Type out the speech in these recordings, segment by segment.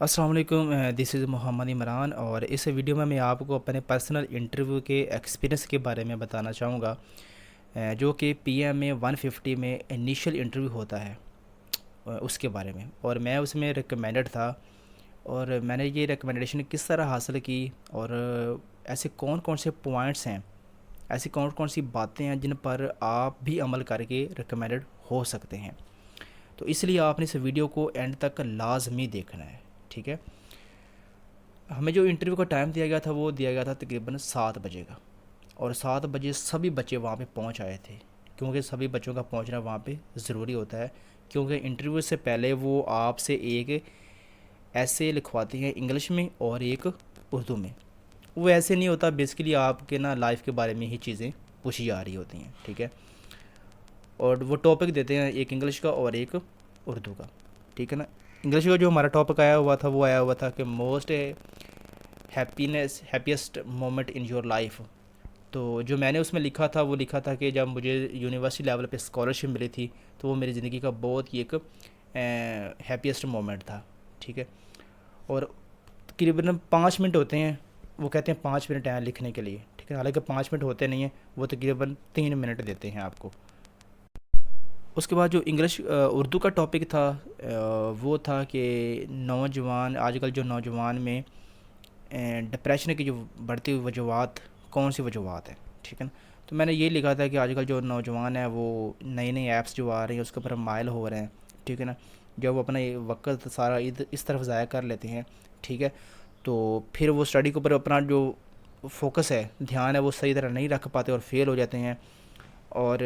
السلام علیکم، دس از محمد عمران، اور اس ویڈیو میں آپ کو اپنے پرسنل انٹرویو کے ایکسپیرینس کے بارے میں بتانا چاہوں گا، جو کہ پی ایم میں 150 میں انیشیل انٹرویو ہوتا ہے، اس کے بارے میں۔ اور میں اس میں ریکمینڈڈ تھا، اور میں نے یہ ریکمنڈیشن کس طرح حاصل کی، اور ایسے کون کون سے پوائنٹس ہیں، ایسی کون کون سی باتیں ہیں جن پر آپ بھی عمل کر کے ریکمینڈڈ ہو سکتے ہیں۔ تو اس لیے آپ نے اس ویڈیو کو اینڈ تک لازمی دیکھنا ہے، ٹھیک ہے۔ ہمیں جو انٹرویو کا ٹائم دیا گیا تھا وہ دیا گیا تھا تقریباً 7 بجے کا، اور 7 بجے سبھی بچے وہاں پہ پہنچ آئے تھے، کیونکہ سبھی بچوں کا پہنچنا وہاں پہ ضروری ہوتا ہے، کیونکہ انٹرویو سے پہلے وہ آپ سے ایک ایسے لکھواتی ہیں انگلش میں اور ایک اردو میں۔ وہ ایسے نہیں ہوتا، بیسیکلی آپ کے نا لائف کے بارے میں ہی چیزیں پوچھی جا رہی ہوتی ہیں، ٹھیک ہے۔ اور وہ ٹاپک دیتے ہیں ایک انگلش کا اور ایک اردو کا، ٹھیک ہے نا۔ انگلش کا جو ہمارا ٹاپک آیا ہوا تھا وہ آیا ہوا تھا کہ most happiest moment in your life. تو جو میں نے اس میں لکھا تھا وہ لکھا تھا کہ جب مجھے یونیورسٹی لیول پہ اسکالرشپ ملی تھی تو وہ میری زندگی کا بہت ہی ایک ہیپیسٹ مومنٹ تھا، ٹھیک ہے۔ اور تقریباً 5 منٹ ہوتے ہیں، وہ کہتے ہیں 5 منٹ ہیں لکھنے کے لیے، ٹھیک ہے، حالانکہ 5 منٹ ہوتے نہیں ہیں، وہ تقریباً 3 منٹ دیتے ہیں آپ کو۔ اس کے بعد جو اردو کا ٹاپک تھا، وہ تھا کہ نوجوان آج کل جو نوجوان میں ڈپریشن کی جو بڑھتی ہوئی وجوہات، کون سی وجوہات ہیں، ٹھیک ہے نا۔ تو میں نے یہ لکھا تھا کہ آج کل جو نوجوان ہیں وہ نئی نئی ایپس جو آ رہی ہیں اس کے اوپر مائل ہو رہے ہیں، ٹھیک ہے نا۔ جب وہ اپنا وقت سارا اس طرف ضائع کر لیتے ہیں، ٹھیک ہے، تو پھر وہ اسٹڈی کے اوپر اپنا جو فوکس ہے، دھیان ہے، وہ صحیح طرح نہیں رکھ پاتے اور فیل ہو جاتے ہیں، اور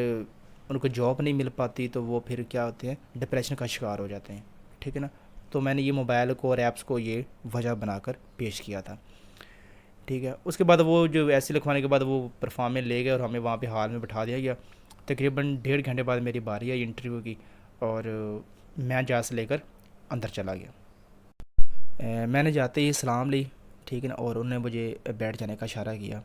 ان کو جاب نہیں مل پاتی، تو وہ پھر کیا ہوتے ہیں، ڈپریشن کا شکار ہو جاتے ہیں، ٹھیک ہے نا۔ تو میں نے یہ موبائل کو اور ایپس کو یہ وجہ بنا کر پیش کیا تھا، ٹھیک ہے۔ اس کے بعد وہ جو ایسے لکھوانے کے بعد وہ پرفارمنس لے گئے اور ہمیں وہاں پہ ہال میں بٹھا دیا گیا۔ تقریباً 1.5 گھنٹے بعد میری باری آئی انٹرویو کی، اور میں جہاز سے لے کر اندر چلا گیا۔ میں نے جاتے ہی سلام لی، ٹھیک ہے نا، اور انہوں نے مجھے بیٹھ جانے کا اشارہ کیا۔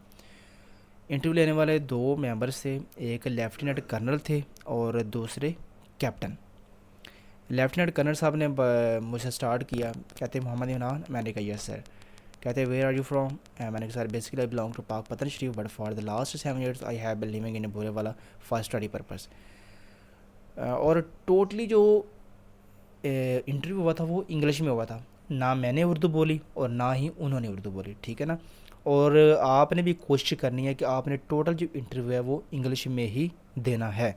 انٹرویو لینے والے 2 ممبرس تھے، ایک لیفٹیننٹ کرنل تھے اور دوسرے کیپٹن۔ لیفٹیننٹ کرنل صاحب نے مجھ سے سٹارٹ کیا، کہتے محمد عمران، میں نے کہا یس سر۔ کہتے ویئر آر یو فرام، میں نے کہا sir basically I belong to Pakpattan Sharif, but for the last 7 years I have been living in Burewala for study purpose. اور ٹوٹلی جو انٹرویو ہوا تھا وہ انگلش میں ہوا تھا، نہ میں نے اردو بولی اور نہ ہی انہوں نے اردو بولی، ٹھیک ہے نا۔ اور آپ نے بھی کوشش کرنی ہے کہ آپ نے ٹوٹل جو انٹرویو ہے وہ انگلش میں ہی دینا ہے،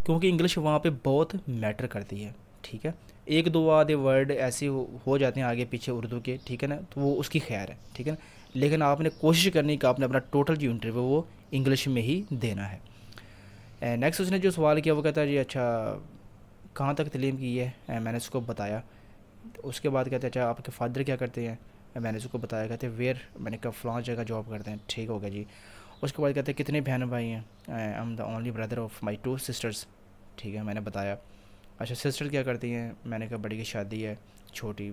کیونکہ انگلش وہاں پہ بہت میٹر کرتی ہے، ٹھیک ہے۔ ایک دو آدھے ورڈ ایسے ہو جاتے ہیں آگے پیچھے اردو کے، ٹھیک ہے نا، تو وہ اس کی خیر ہے، ٹھیک ہے نا، لیکن آپ نے کوشش کرنی کہ آپ نے اپنا ٹوٹل جو انٹرویو وہ انگلش میں ہی دینا ہے۔ نیکسٹ اس نے جو سوال کیا وہ کہتا ہے جی اچھا کہاں تک تعلیم کی ہے، میں نے اس کو بتایا۔ اس کے بعد کہتے ہیں اچھا آپ کے فادر کیا کرتے ہیں، میں نے اس کو بتایا۔ کہتے ہیں ویئر، میں نے کہا فلاں جگہ جاب کرتے ہیں، ٹھیک ہو گیا جی۔ اس کے بعد کہتے ہیں کتنے بہن بھائی ہیں، I am the only brother of my 2 sisters, ٹھیک ہے، میں نے بتایا۔ اچھا سسٹر کیا کرتی ہیں، میں نے کہا بڑی کی شادی ہے، چھوٹی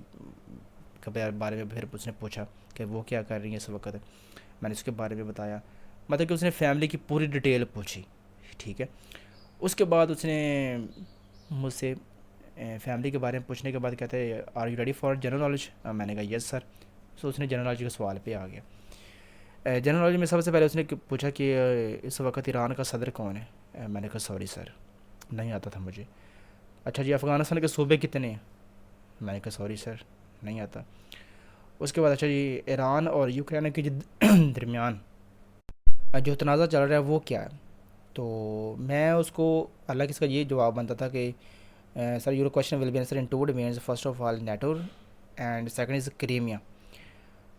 کے بارے میں پھر اس نے پوچھا کہ وہ کیا کر رہی ہیں اس وقت، میں نے اس کے بارے میں بتایا، مطلب کہ اس نے فیملی کی پوری ڈیٹیل پوچھی، ٹھیک ہے۔ اس کے بعد اس نے مجھ سے فیملی کے بارے میں پوچھنے کے بعد کہتے ہیں are you ready for general knowledge, میں نے کہا یس سر۔ سو اس نے جنرل نالج کے سوال پہ آ گیا۔ جنرل نالج میں سب سے پہلے اس نے پوچھا کہ اس وقت ایران کا صدر کون ہے، میں نے کہا سوری سر نہیں آتا تھا مجھے۔ اچھا جی افغانستان کے صوبے کتنے ہیں، میں نے کہا سوری سر نہیں آتا۔ اس کے بعد اچھا جی ایران اور یوکرین کے درمیان جو تنازع چل رہا ہے وہ کیا ہے، تو میں اس کو حالانکہ اس کا یہ جواب بنتا تھا کہ sir your question will be answer in 2 domains, first of all NATO and second is Crimea.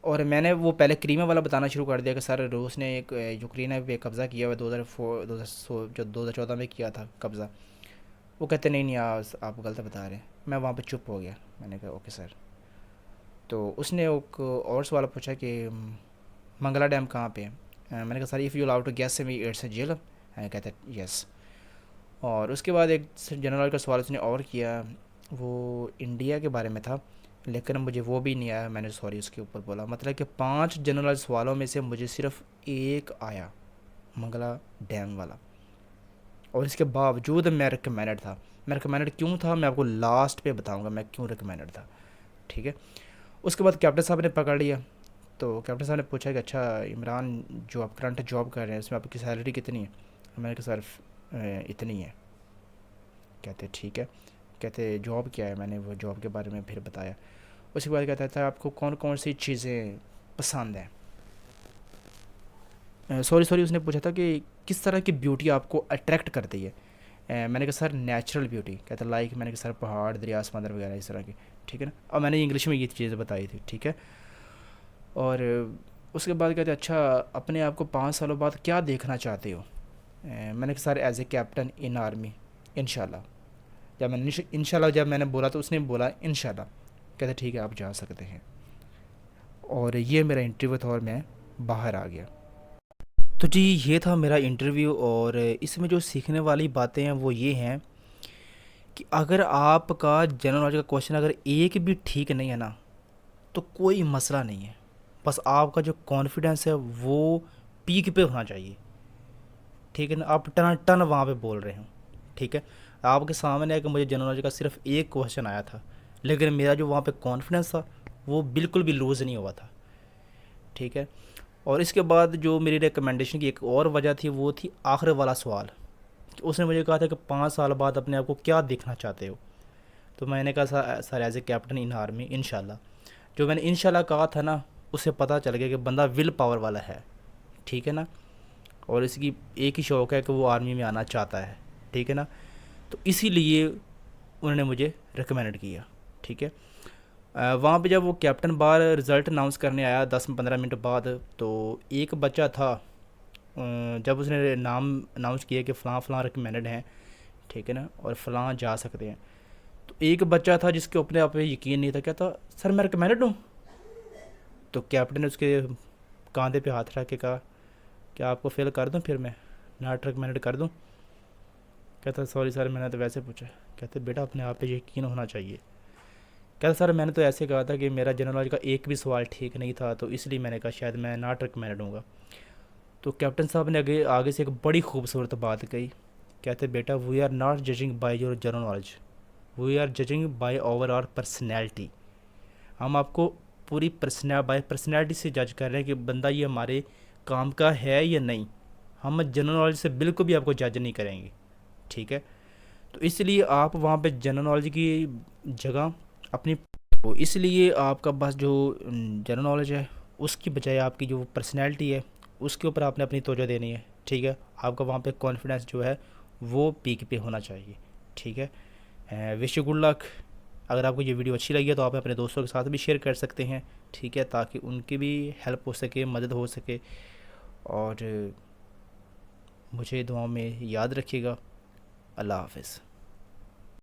اور میں نے وہ پہلے کریمیا والا بتانا شروع کر دیا کہ سر روس نے ایک یوکرین پہ قبضہ کیا ہوا 2014 میں کیا تھا قبضہ۔ وہ کہتے نہیں آپ غلط بتا رہے ہیں، میں وہاں پہ چپ ہو گیا، میں نے کہا اوکے سر۔ تو اس نے ایک اور سوال پوچھا کہ منگلا ڈیم کہاں پہ ہے، میں نے کہا sir if you allow to guess me it's a jail, کہتے یس۔ اور اس کے بعد ایک جنرل کا سوال اس نے اور کیا، وہ انڈیا کے بارے میں تھا، لیکن مجھے وہ بھی نہیں آیا، میں نے سوری اس کے اوپر بولا، مطلب کہ 5 جنرل سوالوں میں سے مجھے صرف ایک آیا، منگلا ڈیم والا، اور اس کے باوجود میں ریکمینڈڈ تھا۔ میں ریکمینڈڈ کیوں تھا میں آپ کو لاسٹ پہ بتاؤں گا میں کیوں ریکمینڈڈ تھا، ٹھیک ہے. اس کے بعد کیپٹن صاحب نے پکڑ لیا. تو کیپٹن صاحب نے پوچھا کہ اچھا عمران جو آپ کرنٹ جاب کر رہے ہیں اس میں آپ کی سیلری کتنی ہے؟ میں نے کہا سر اتنی ہے. کہتے ٹھیک ہے. کہتے جاب کیا ہے؟ میں نے وہ جاب کے بارے میں پھر بتایا. اس کے بعد کہتا تھا آپ کو کون کون سی چیزیں پسند ہیں. سوری اس نے پوچھا تھا کہ کس طرح کی بیوٹی آپ کو اٹریکٹ کرتی ہے. میں نے کہا سر نیچرل بیوٹی. کہتا لائک میں نے کہا سر پہاڑ دریا سمندر وغیرہ اس طرح کی. ٹھیک ہے نا. اور میں نے انگلش میں یہ چیزیں بتائی تھی. ٹھیک ہے. اور اس کے بعد کہتے اچھا اپنے آپ کو 5 سالوں بعد کیا دیکھنا چاہتے ہو؟ میں نے کہا sir as a captain in army انشاءاللہ. جب میں نے انشاءاللہ جب میں نے بولا تو اس نے بولا انشاءاللہ. کہتے ٹھیک ہے آپ جا سکتے ہیں. اور یہ میرا انٹرویو تھا اور میں باہر آ گیا. تو جی یہ تھا میرا انٹرویو. اور اس میں جو سیکھنے والی باتیں ہیں وہ یہ ہیں کہ اگر آپ کا جنرل نالج کا کوشچن اگر ایک بھی ٹھیک نہیں ہے نا تو کوئی مسئلہ نہیں ہے. بس آپ کا جو کانفیڈنس ہے وہ پیک پہ ہونا چاہیے. ٹھیک ہے نا. آپ ٹن ٹن وہاں پہ بول رہے ہوں. ٹھیک ہے. آپ کے سامنے ہے کہ مجھے جنرل نالج کا صرف ایک کوشچن آیا تھا لیکن میرا جو وہاں پہ کانفیڈنس تھا وہ بالکل بھی لوز نہیں ہوا تھا. ٹھیک ہے. اور اس کے بعد جو میری ریکمنڈیشن کی ایک اور وجہ تھی وہ تھی آخر والا سوال. اس نے مجھے کہا تھا کہ 5 سال بعد اپنے آپ کو کیا دیکھنا چاہتے ہو؟ تو میں نے کہا sir as a captain in army انشاءاللہ. جو میں نے انشاءاللہ کہا تھا نا اس سے پتہ چل گیا کہ بندہ ول پاور والا ہے. ٹھیک ہے نا. اور اس کی ایک ہی شوق ہے کہ وہ آرمی میں آنا چاہتا ہے. ٹھیک ہے نا. تو اسی لیے انہوں نے مجھے ریکمینڈ کیا. ٹھیک ہے. وہاں پہ جب وہ کیپٹن بار رزلٹ اناؤنس کرنے آیا 10-15 منٹ بعد تو ایک بچہ تھا. جب اس نے نام اناؤنس کیا کہ فلاں فلاں ریکمینڈڈ ہیں. ٹھیک ہے نا. اور فلاں جا سکتے ہیں. تو ایک بچہ تھا جس کے اپنے آپ پہ یقین نہیں تھا. کہتا سر میں ریکمینڈڈ ہوں. تو کیپٹن نے اس کے کاندھے پہ ہاتھ رکھ کے کہا کہ آپ کو فیل کر دوں پھر میں ناٹ ریکمینڈ کر دوں. کہتا سوری سر میں نے تو ویسے پوچھا. کہتے بیٹا اپنے آپ پہ یقین ہونا چاہیے. کہتا سر میں نے تو ایسے کہا تھا کہ میرا جنرل نالج کا ایک بھی سوال ٹھیک نہیں تھا تو اس لیے میں نے کہا شاید میں ناٹ ریکمینڈ ہوں گا. تو کیپٹن صاحب نے آگے سے ایک بڑی خوبصورت بات کہی. کہتے بیٹا we are not judging by your general knowledge, we are judging by over our personality. ہم آپ کو پوری بائی پرسنالٹی سے جج کر رہے ہیں کہ بندہ یہ ہمارے کام کا ہے یا نہیں. ہم جنرل نالج سے بالکل بھی آپ کو جج نہیں کریں گے. ٹھیک ہے. تو اس لیے آپ وہاں پہ جنرل نالج کی جگہ اپنی تو اس لیے آپ کا بس جو جنرل نالج ہے اس کی بجائے آپ کی جو پرسنالٹی ہے اس کے اوپر آپ نے اپنی توجہ دینی ہے. ٹھیک ہے. آپ کا وہاں پہ کانفیڈنس جو ہے وہ پیک پہ ہونا چاہیے. ٹھیک ہے. Wish you good luck. اگر آپ کو یہ ویڈیو اچھی لگی ہے تو آپ اپنے دوستوں کے ساتھ بھی شیئر کر سکتے ہیں. ٹھیک ہے. تاکہ ان کی بھی ہیلپ ہو سکے, مدد ہو سکے. اور مجھے دعاؤں میں یاد رکھیے گا. اللہ حافظ.